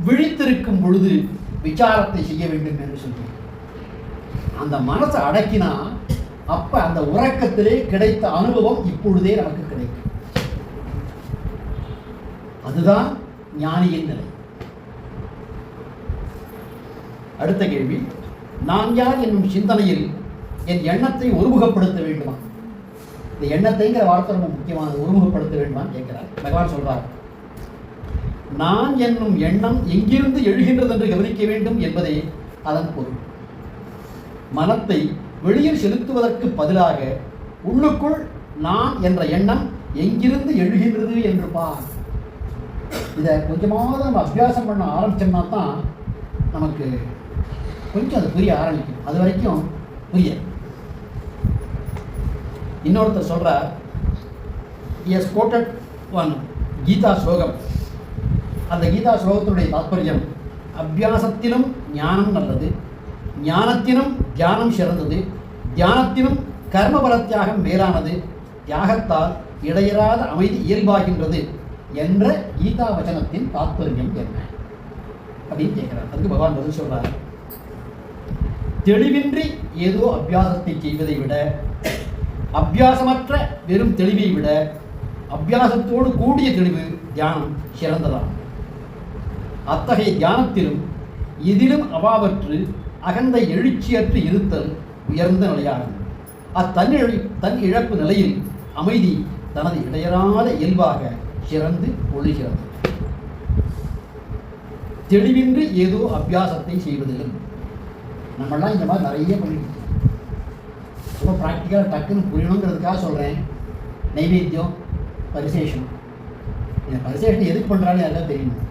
விழித்திருக்கும் பொழுது விசாரத்தை செய்ய வேண்டும் என்று சொல்லி அந்த மனசை அடக்கினா அப்ப அந்த உறக்கத்திலே கிடைத்த அனுபவம் இப்பொழுதே நமக்கு கிடைக்கும். அதுதான் ஞானியின் நிலை. அடுத்த கேள்வி, நான் யார் என்னும் சிந்தனையில் என் எண்ணத்தை ஒருமுகப்படுத்த வேண்டுமா? இந்த எண்ணத்தைங்கிற வார்த்தை ரொம்ப முக்கியமானது. ஒருமுகப்படுத்த வேண்டுமா கேட்கிறார். பகவான் சொல்றார், நான் என்னும் எண்ணம் எங்கிருந்து எழுகின்றது என்று கவனிக்க வேண்டும் என்பதே அதன் பொருள். மனத்தை வெளியில் செலுத்துவதற்கு பதிலாக உள்ளுக்குள் நான் என்ற எண்ணம் எங்கிருந்து எழுகின்றது என்று பார். இதை கொஞ்சமாவது நம்ம அபியாசம் பண்ண ஆரம்பிச்சோம்னா தான் நமக்கு கொஞ்சம் அது புரிய ஆரம்பிக்கும். அது வரைக்கும் புரிய. இன்னொருத்தர் சொல்றார், he has quoted one Geetha ஸ்லோகம். அந்த கீதா ஸ்லோகத்தினுடைய தாற்பயம், அபியாசத்திலும் ஞானம் நல்லது, ஞானத்திலும் தியானம் சிறந்தது, தியானத்திலும் கர்மபல தியாகம் மேலானது, தியாகத்தால் இடையறாத அமைதி இயல்பாகின்றது என்ற கீதா வச்சனத்தின் தாற்பயம் என்ன அப்படின்னு கேட்கிறார். அதுக்கு பகவான் பதில் சொல்றார், தெளிவின்றி ஏதோ அபியாசத்தை செய்வதை விட, அபியாசமற்ற வெறும் தெளிவை விட அபியாசத்தோடு கூடிய தெளிவு தியானம் சிறந்ததாகும். அத்தகைய தியானத்திலும் இதிலும் அவாவற்று அகந்த எழுச்சியற்று இருத்தல் உயர்ந்த நிலையாகும். தன் இழப்பு நிலையில் அமைதி தனது இடையறாத இயல்பாக சிறந்து ஒழுகிறது. தெளிவின்றி ஏதோ அபியாசத்தை செய்வதில்லை. நம்மளாம் இந்த மாதிரி நிறைய பண்ணிட்டு ரொம்ப ப்ராக்டிக்கலாக டக்குன்னு புரியணுங்கிறதுக்காக சொல்கிறேன். நைவேத்தியம், பரிசேஷம். இந்த பரிசேஷம் எதுக்கு பண்ணுறான்னு யாருக்காவது தெரியணும்.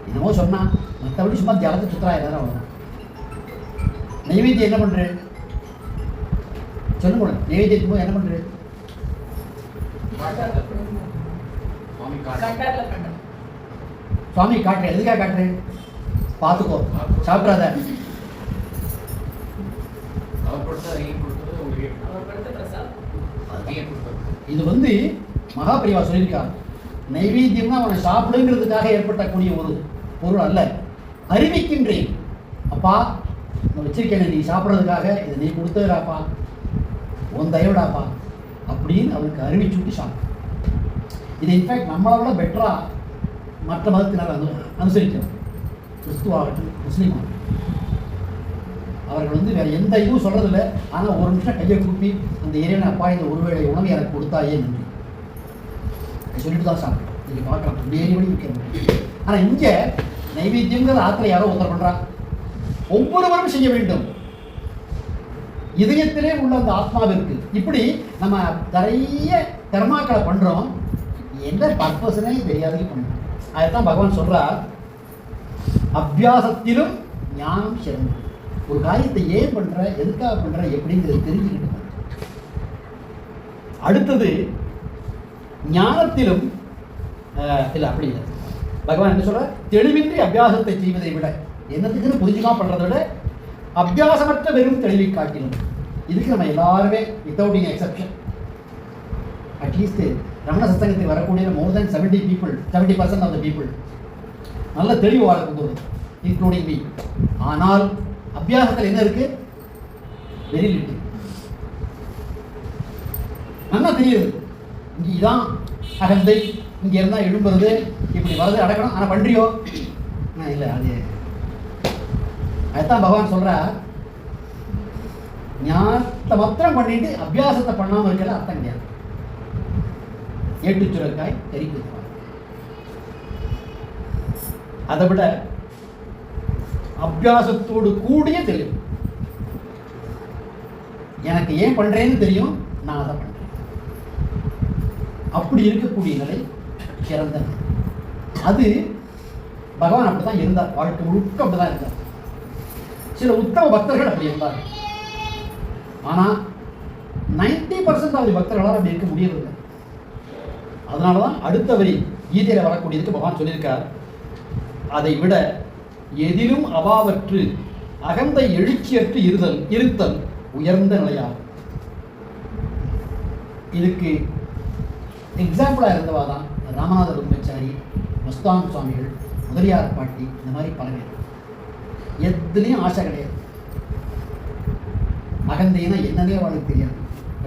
என்னமோ சொன்னால் மற்றபடி சும்மா ஜலத்தை சுற்றுறா எல்லாரும் அவ்வளோதான். நைவேத்தியம் என்ன பண்ணுறேன் சொல்லும் கூட, நைவேத்தியத்துக்கு போது என்ன பண்ணுறேன்? சுவாமி காட்டுறேன். எதுக்காக காட்டுறேன்? பார்த்துக்கோ, சாப்பிட்றாத. இது மகாபிரிவா சொல்லியிருக்காங்க. நைவேத்தியம்னா அவனை சாப்பிடுங்கிறதுக்காக ஏற்பட்டக்கூடிய ஒரு பொருள் அல்ல. அறிவிக்கின்றேன், அப்பா நான் வச்சிருக்கேன், நீ சாப்பிட்றதுக்காக இதை நீ கொடுத்துறாப்பா, உன் தயவுடாப்பா அப்படின்னு அவனுக்கு அறிவிச்சுட்டு சாப்பிடும். இது இன்ஃபேக்ட் நம்மளை விட பெட்டராக மற்ற மதத்தினர் அனுசரிக்கிறோம். கிறிஸ்துவாகட்டும், முஸ்லீம் ஆகட்டும், அவர்கள் வேறு எந்த இதுவும் சொல்கிறதில்ல. ஆனால் ஒரு நிமிஷம் கையை கூப்பி அந்த இறைவனை, அப்பா இந்த ஒருவேளை உணவு எனக்கு கொடுத்தாயே நன்றி சொல்லிட்டு தான் சாப்பிடும். நீங்கள் பார்க்கலாம், டெய்லி வைக்கிறோம். ஆனால் இங்கே நைவேத்தியங்கிற ஆத்திரை யாரோ ஒருத்தர் பண்ணுறாங்க. ஒவ்வொருவரும் செய்ய வேண்டும். இதயத்திலே உள்ள அந்த ஆத்மாவிற்கு இப்படி நம்ம நிறைய கர்மாக்களை பண்ணுறோம். என்ன பர்பஸ்னே தெரியாதே பண்ணுறோம். அதுதான் பகவான் சொல்கிறார், அபியாசத்திலும் ஞானம் சிறந்தது. ஒரு காரியத்தை ஏன் பண்ணுற, எதுக்காக பண்ணுற, எப்படிங்கிறது தெரிஞ்சுக்கிட்டு. அடுத்தது ஞானத்திலும் இல்லை, அப்படி இல்லை. பகவான் என்ன சொல்ற, தெளிவின்றி அபியாசத்தை செய்வதை விட, என்னத்துக்குன்னு புரிஞ்சுக்காம பண்ணுறதை விட அபியாசமற்ற வெறும் தெளிவை காட்டிலும். இதுக்கு நம்ம எல்லாருமே without any exception at least Ramana சத்சங்கத்துக்கு வரக்கூடிய more than 70% of the people நல்ல தெளிவு வாழ்க்கை, இன்க்ளூடிங் மீ. ஆனால் அபியாசத்தில் என்ன இருக்கு? Very little. நல்லா தெரியுது, இங்கே இதான் அகந்தை, இங்கே இருந்தால் எழும்புறது, இப்படி வரது அடக்கணும். ஆனால் பண்றியோ? இல்லை, அதுதான் பகவான் சொல்கிறார், ஞானத்தை மாத்திரம் பண்ணிட்டு அபியாசத்தை பண்ணாமல் இருக்கிற அர்த்தம் கிடையாது. ஏட்டு சுரக்காய் கறிக்கு. அதை விட அபியாசத்தோடு கூடிய தெளிவு. எனக்கு ஏன் பண்றேன்னு தெரியும், நான் அதை பண்றேன். அப்படி இருக்கக்கூடிய நிலை சிறந்த நிலை. அது பகவான் அப்படிதான் இருந்தார். வாழ்க்கை முழுக்க அப்படிதான் இருந்தார். சில உத்தம பக்தர்கள் அப்படி இருந்தார். ஆனா 90% ஆஃப் பக்தர்களால் அப்படி இருக்க முடியவில்லை. அதனாலதான் அடுத்த வரி கீதையில வரக்கூடியதுக்கு பகவான் சொல்லியிருக்கார், அதை விட எதிலும் அவாவற்று அகந்தை எழுச்சியற்று இருத்தல் உயர்ந்த நிலையாகும். இதுக்கு எக்ஸாம்பிளா இருந்தவா தான் ராமநாத பிரம்மச்சாரி, மஸ்தான் சுவாமிகள் முதலியார் பாட்டி, இந்த மாதிரி பல பேர் எதுலேயும் ஆசை கிடையாது. அகந்தைன்னா என்னன்னே அவளுக்கு தெரியாது.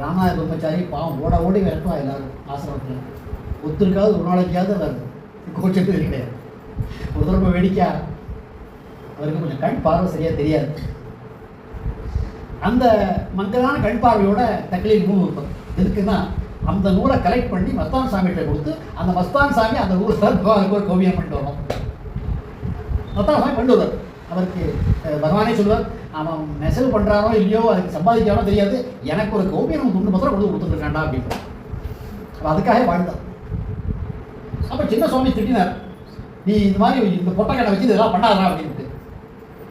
ராமாய பிரம்மச்சாரி பாவம் ஓட ஓடி விரட்டுவா எல்லாரும் ஆசிரமத்தில். ஒத்துருக்காவது ஒரு நாளைக்காவது அவர் கோச்சது கிடையாது. ஒரு தடவை வேடிக்கையா, அவருக்கு கொஞ்சம் கண் பார்வை சரியாக தெரியாது. அந்த மக்களான கண் பார்வையோட தக்களில் நூல் இருப்பது எதுக்குன்னா, அந்த நூலை கலெக்ட் பண்ணி மஸ்தான் சாமிகிட்ட கொடுத்து அந்த மஸ்தான் சாமி அந்த நூலை அதுக்கு ஒரு கோவியம் பண்ணிட்டு வரணும். மஸ்தான் சாமி கொண்டு வருவார். அவருக்கு பகவானே சொல்லுவார், அவன் நெசவு பண்ணுறானோ இல்லையோ, அதுக்கு சம்பாதிக்கிறானோ தெரியாது, எனக்கு ஒரு கோவியம் நம்ம துண்டு மாத்திரம் கொடுத்துருக்காண்டா அப்படின்னு. அதுக்காக வாழ்ந்தான். அப்போ சின்ன சுவாமி திட்டினார், நீ இந்த மாதிரி இந்த பொட்டக்கடை வச்சு இதெல்லாம் பண்ணாதா அப்படின்ட்டு.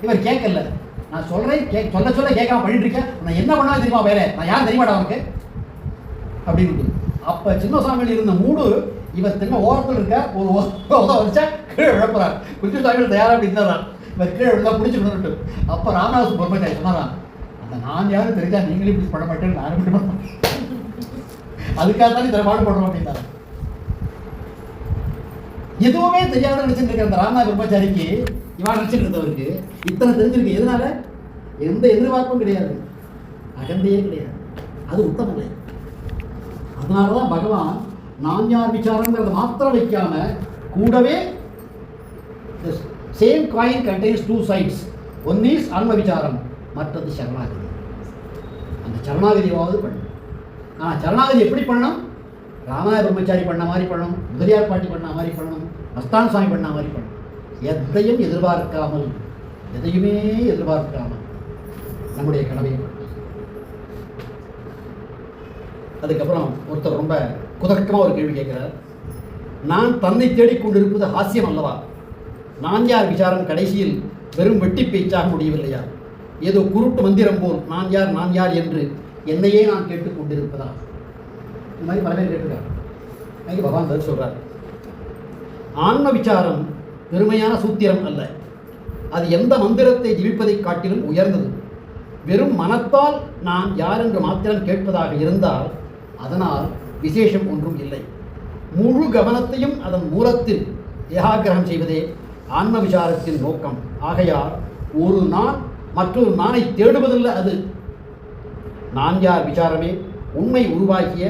இவர் கேட்கல. நான் சொல்கிறேன், சொல்ல கேட்காம பண்ணிட்டு இருக்கேன், நான் என்ன பண்ணாலும் தெரியுமா வேலை, நான் யாரும் தெரியுமாடா அவனுக்கு அப்படின்னு. அப்போ சின்ன சுவாமியில் இருந்த மூடு இவர் தென்ன ஓரத்தில் இருக்க ஒரு வச்சா கீழே விழப்புறார். குஞ்சு சுவாமியில் தயாராக அப்படி இருந்தாரான். இவர் கீழே விழுந்தா பிடிச்சி விழுந்துட்டு. அப்போ ராமதாஸ் பொறுமைச்சாரி சொன்னாரான், அந்த நான் யாரும் தெரிஞ்சா நீங்களே இப்படி பண்ண மாட்டேன்னு நானும் பண்ண மாட்டேன், அதுக்காக தான் இதில் பாடுபடுறோம் அப்படின்னாரு. எதுவுமே தெரியாத நினைச்சுட்டு இருக்கிற அந்த ராமநாத பிரம்மச்சாரிக்கு, இவன் நினைச்சுட்டு இருந்தவருக்கு இத்தனை தெரிஞ்சிருக்கு. எதனால? எந்த எதிர்பார்ப்பும் கிடையாது, அகந்தையே கிடையாது. அது உத்தம நிலை. அதனாலதான் பகவான் நான் யார் விசாரங்கிறத மாத்திரம் வைக்காம கூடவே same coin contains two sides. One is ஆன்ம விசாரம், மற்றது சரணாகதி. அந்த சரணாகதியாவது பண்ணணும். ஆனால் சரணாகதி எப்படி பண்ணணும்? ராமாய பிரம்மச்சாரி பண்ண மாதிரி பண்ணணும், முதலியார் பாட்டி பண்ண மாதிரி பண்ணணும், மஸ்தான் சாமி பண்ண மாதிரி பண்ணணும். எதையும் எதிர்பார்க்காமல், எதையுமே எதிர்பார்க்காமல் நம்முடைய கடமையை பண்ணணும். அதுக்கப்புறம் ஒருத்தர் ரொம்ப குதர்க்கமாக ஒரு கேள்வி கேட்கிறார். நான் தன்னை தேடிக்கொண்டிருப்பது ஹாஸ்யம் அல்லவா? நான் யார் விசாரம் கடைசியில் வெறும் வெட்டி பேச்சாக முடியவில்லையா? ஏதோ குருட்டு மந்திரம் போல் நான் யார் என்று என்னையே நான் கேட்டுக்கொண்டிருப்பதா? இந்த மாதிரி பல பேர் கேட்டிருக்காங்க. அதுக்கு பகவான் பதில் சொல்றார், ஆன்ம விசாரம் பெருமையான சூத்திரம் அல்ல. அது எந்த மந்திரத்தை ஜீவிப்பதை காட்டிலும் உயர்ந்தது. வெறும் மனத்தால் நான் யார் என்று மாத்திரம் கேட்பதாக இருந்தால் அதனால் விசேஷம் ஒன்றும் இல்லை. முழு கவனத்தையும் அதன் மூலத்தில் ஏகாகிரகம் செய்வதே ஆன்ம விசாரத்தின் நோக்கம். ஆகையால் ஒரு நான் மற்றொரு நானை தேடுவதில்லை. அது நான் யார் விசாரமே உண்மை உருவாகிய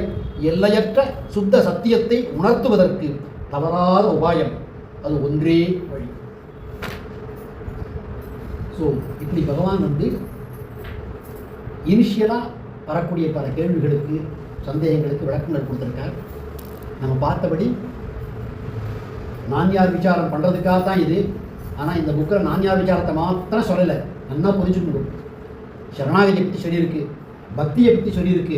எல்லையற்ற சுத்த சத்தியத்தை உணர்த்துவதற்கு தவறாத உபாயம். அது ஒன்றே வழி. ஸோ இப்படி பகவான் இனிஷியலாக வரக்கூடிய பல கேள்விகளுக்கு, சந்தேகங்களுக்கு விளக்கங்கள் கொடுத்துருக்கார். நம்ம பார்த்தபடி நான் யார் விசாரம் பண்ணுறதுக்காக தான் இது. ஆனால் இந்த புக்கில் நான் யார் விசாரத்தை மாத்திரம் சொல்லலை, நல்லா புரிஞ்சுக்கணும். சரணாகதியை பற்றி சொல்லியிருக்கு, பக்தியை பற்றி சொல்லியிருக்கு,